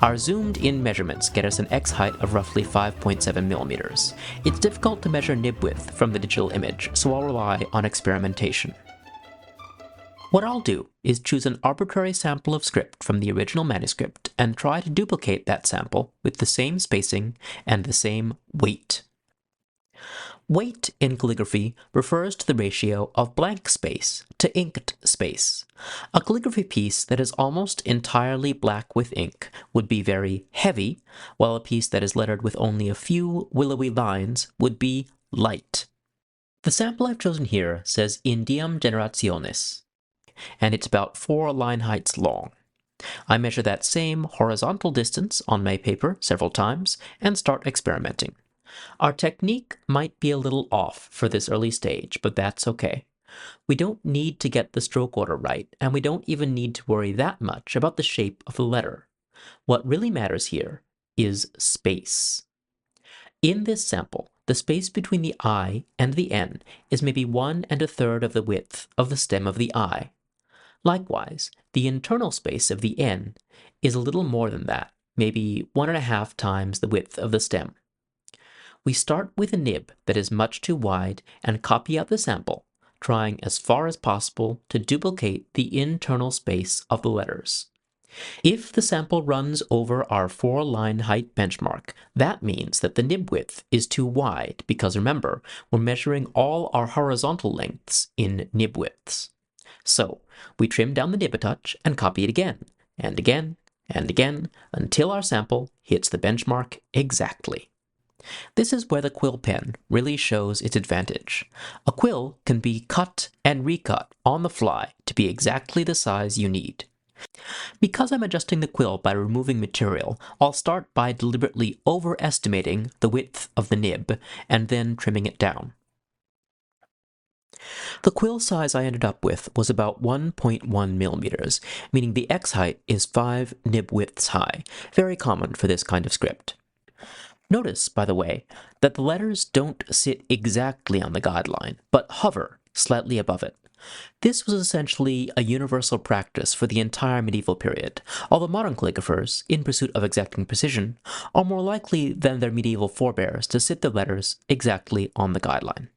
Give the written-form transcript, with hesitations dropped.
Our zoomed-in measurements get us an X height of roughly 5.7 millimeters. It's difficult to measure nib width from the digital image, so I'll rely on experimentation. What I'll do is choose an arbitrary sample of script from the original manuscript and try to duplicate that sample with the same spacing and the same weight. Weight in calligraphy refers to the ratio of blank space to inked space. A calligraphy piece that is almost entirely black with ink would be very heavy, while a piece that is lettered with only a few willowy lines would be light. The sample I've chosen here says Indiam Generationis, and it's about 4 line heights long. I measure that same horizontal distance on my paper several times and start experimenting. Our technique might be a little off for this early stage, but that's okay. We don't need to get the stroke order right, and we don't even need to worry that much about the shape of the letter. What really matters here is space. In this sample, the space between the I and the N is maybe 1 1/3 of the width of the stem of the I. Likewise, the internal space of the N is a little more than that, maybe 1.5 times the width of the stem. We start with a nib that is much too wide and copy out the sample, trying as far as possible to duplicate the internal space of the letters. If the sample runs over our 4-line height benchmark, that means that the nib width is too wide because remember, we're measuring all our horizontal lengths in nib widths. So, we trim down the nib a touch and copy it again, and again, and again, until our sample hits the benchmark exactly. This is where the quill pen really shows its advantage. A quill can be cut and recut on the fly to be exactly the size you need. Because I'm adjusting the quill by removing material, I'll start by deliberately overestimating the width of the nib and then trimming it down. The quill size I ended up with was about 1.1 millimeters, meaning the X height is 5 nib widths high, very common for this kind of script. Notice, by the way, that the letters don't sit exactly on the guideline, but hover slightly above it. This was essentially a universal practice for the entire medieval period, although modern calligraphers, in pursuit of exacting precision, are more likely than their medieval forebears to sit their letters exactly on the guideline.